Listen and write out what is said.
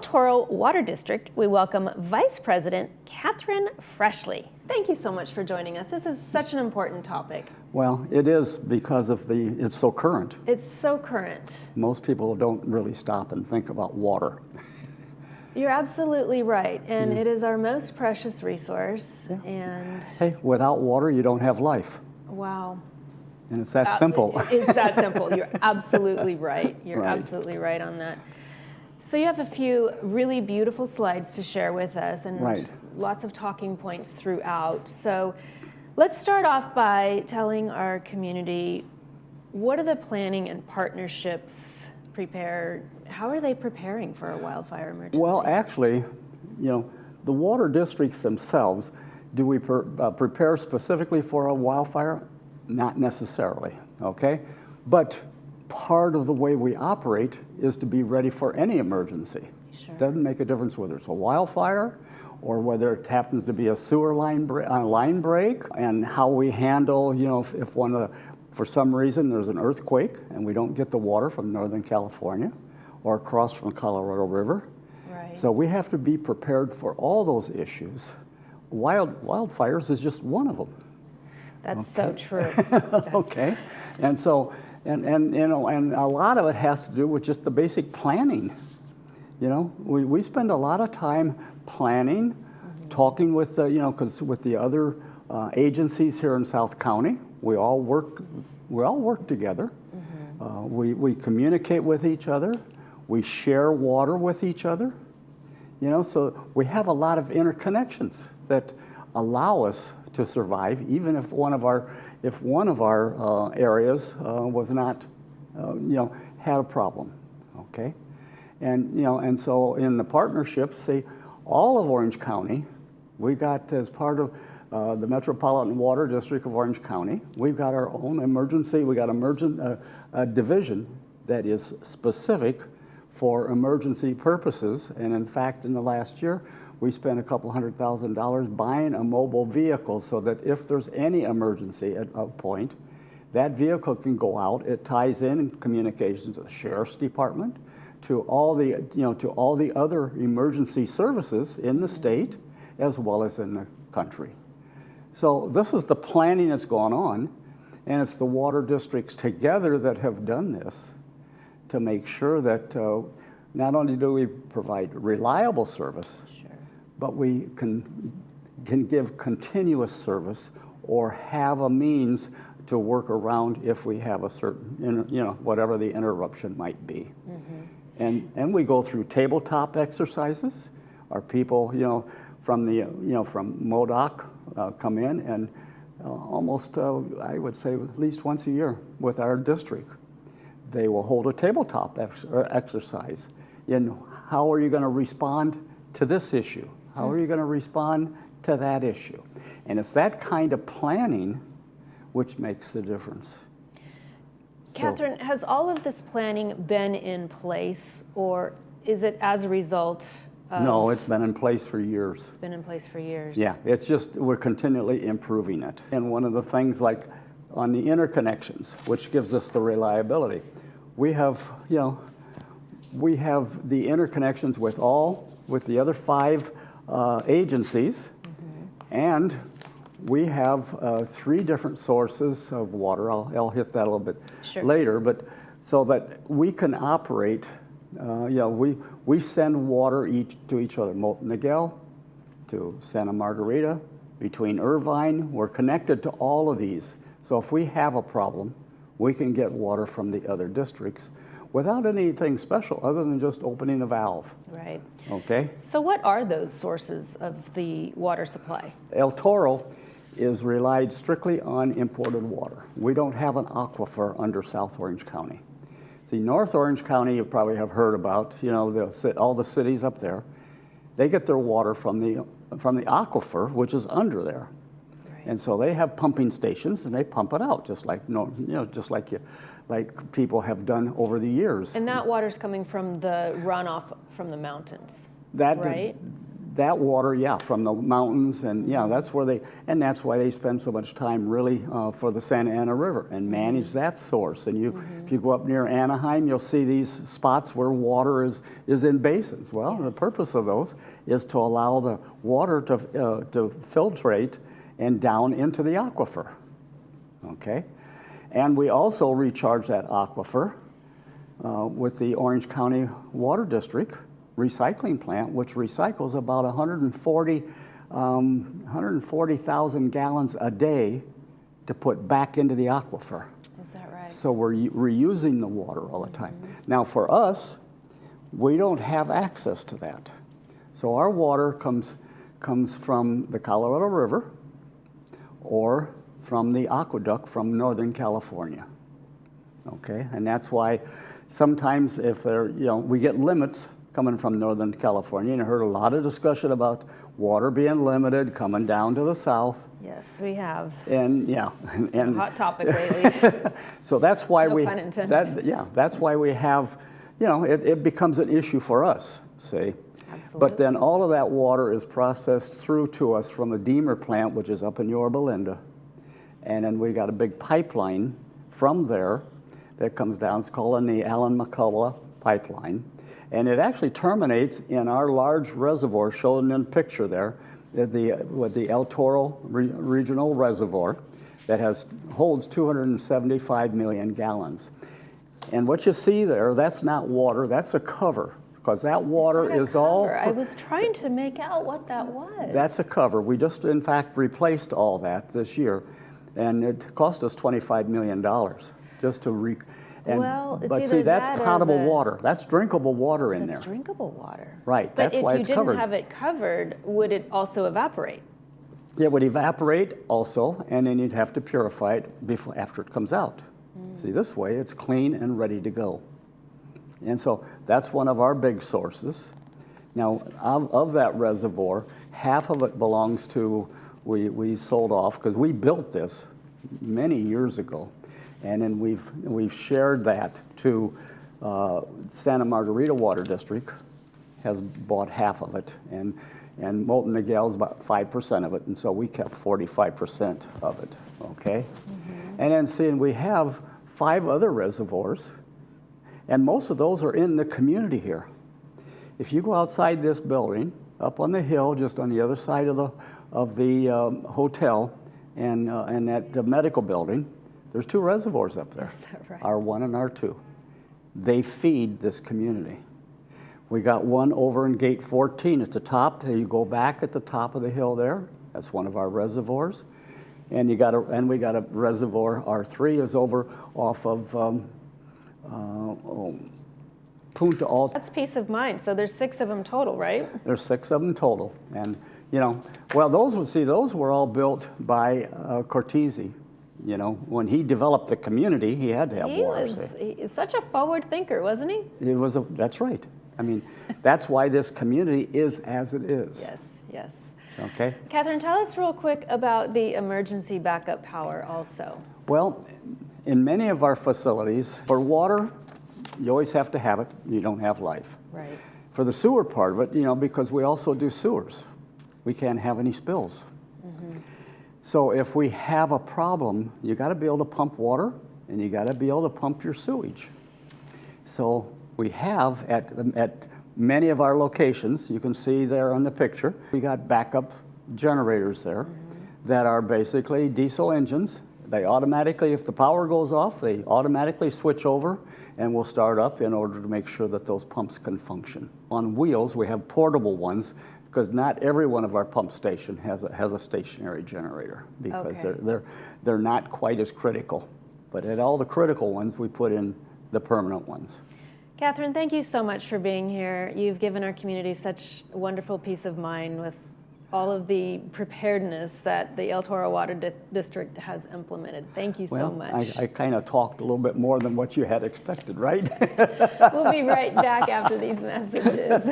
Toro Water District, we welcome Vice President Catherine Freshley. Thank you so much for joining us. This is such an important topic. Well, it is because of it's so current. It's so current. Most people don't really stop and think about water. You're absolutely right, and it is our most precious resource. Yeah. And hey, without water, you don't have life. wow. And it's that simple. It's that simple. You're absolutely right. You're Right. absolutely right on that. So you have a few really beautiful slides to share with us, and Right. lots of talking points throughout. So let's start off by telling our community, what are the planning and partnerships how are they preparing for a wildfire emergency? Well, actually, the water districts themselves, do we prepare specifically for a wildfire? Not necessarily, okay? But part of the way we operate is to be ready for any emergency. Sure. Doesn't make a difference whether it's a wildfire or whether it happens to be a sewer line break, and how we handle, if for some reason there's an earthquake and we don't get the water from Northern California or across from Colorado River. Right. So we have to be prepared for all those issues. Wildfires is just one of them. That's so true. Okay, and so, and a lot of it has to do with just the basic planning. We spend a lot of time planning, talking with because with the other agencies here in South County, we all work together. We communicate with each other. We share water with each other. So we have a lot of interconnections that allow us to survive, even if one of our areas was not, had a problem. Okay, and so in the partnerships, say all of Orange County, we got as part of the Metropolitan Water District of Orange County, we've got our own emergency. We got a division that is specific for emergency purposes, and in fact, in the last year, we spent a couple $100,000 buying a mobile vehicle so that if there's any emergency at a point, that vehicle can go out. It ties in communications to the sheriff's department, to all the other emergency services in the state as well as in the country. So this is the planning that's gone on, and it's the water districts together that have done this to make sure that not only do we provide reliable service, but we can give continuous service or have a means to work around if we have a certain, whatever the interruption might be. And we go through tabletop exercises. Our people, from MODOC come in and almost, I would say, at least once a year with our district. They will hold a tabletop exercise in how are you going to respond to this issue? How are you going to respond to that issue? And it's that kind of planning which makes the difference. Catherine, has all of this planning been in place, or is it as a result of... No, it's been in place for years. It's been in place for years. Yeah, it's just we're continually improving it. And one of the things like on the interconnections, which gives us the reliability, we have the interconnections with the other 5 agencies, and we have 3 different sources of water. I'll hit that a little bit later, but so that we can operate, we send water to each other, Molten Miguel to Santa Margarita, between Irvine, we're connected to all of these. So if we have a problem, we can get water from the other districts without anything special other than just opening a valve. Right. Okay? So what are those sources of the water supply? El Toro is relied strictly on imported water. We don't have an aquifer under South Orange County. See, North Orange County, you probably have heard about, all the cities up there. They get their water from the aquifer, which is under there. Right. And so they have pumping stations, and they pump it out, just like people have done over the years. And that water's coming from the runoff from the mountains, That right? That water, yeah, from the mountains, and yeah, that's where that's why they spend so much time really for the Santa Ana River and manage that source. And if you go up near Anaheim, you'll see these spots where water is in basins. Well, the purpose of those is to allow the water to filtrate and down into the aquifer. Okay, and we also recharge that aquifer with the Orange County Water District recycling plant, which recycles about 140,000 gallons a day to put back into the aquifer. Is that right? So we're reusing the water all the time. Now for us, we don't have access to that. So our water comes from the Colorado River or from the aqueduct from Northern California. Okay, and that's why sometimes if we get limits coming from Northern California, and I heard a lot of discussion about water being limited coming down to the south. Yes, we have. And yeah, and hot topic lately. So that's why No pun intended. that's why we have, it becomes an issue for us, see. Absolutely. But then all of that water is processed through to us from the Deemer plant, which is up in Yorba Linda, and then we got a big pipeline from there that comes down. It's called the Allen McCullough pipeline. And it actually terminates in our large reservoir shown in the picture there, with the El Toro Regional Reservoir that holds 275 million gallons. And what you see there, that's not water, that's a cover, because that water is all... I was trying to make out what that was. That's a cover. We just, in fact, replaced all that this year, and it cost us $25 million just to but see, that's potable water. That's drinkable water in there. That's drinkable water. Right, that's why it's covered. But if you didn't have it covered, would it also evaporate? It would evaporate also, and then you'd have to purify it after it comes out. See, this way it's clean and ready to go. And so that's one of our big sources. Now, of that reservoir, half of it belongs to, we sold off, because we built this many years ago. And then we've shared that to Santa Margarita Water District has bought half of it, and Molten Miguel's about 5% of it, and so we kept 45% of it. Okay, and then seeing we have 5 other reservoirs, and most of those are in the community here. If you go outside this building, up on the hill, just on the other side of the hotel, and that medical building. There's 2 reservoirs up there, Is that right? R1 and R2. They feed this community. We got one over in gate 14 at the top. You go back at the top of the hill there. That's one of our reservoirs. And we got a reservoir, R3 is over off of Punta Alta. That's peace of mind. So there's 6 of them total, right? There's 6 of them total. And, well, those were all built by Cortese. When he developed the community, he had to have water. He was such a forward thinker, wasn't he? That's right. I mean, that's why this community is as it is. Yes. Okay. Catherine, tell us real quick about the emergency backup power also. Well, in many of our facilities, for water, you always have to have it. You don't have life. Right. For the sewer part of it, because we also do sewers, we can't have any spills. So if we have a problem, you got to be able to pump water, and you got to be able to pump your sewage. So we have at many of our locations, you can see there on the picture, we got backup generators there that are basically diesel engines. They automatically, if the power goes off, they automatically switch over and will start up in order to make sure that those pumps can function. On wheels, we have portable ones, because not every one of our pump station has a stationary generator, because they're not quite as critical. But at all the critical ones, we put in the permanent ones. Catherine, thank you so much for being here. You've given our community such wonderful peace of mind with all of the preparedness that the El Toro Water District has implemented. Thank you so much. I kind of talked a little bit more than what you had expected, right? We'll be right back after these messages.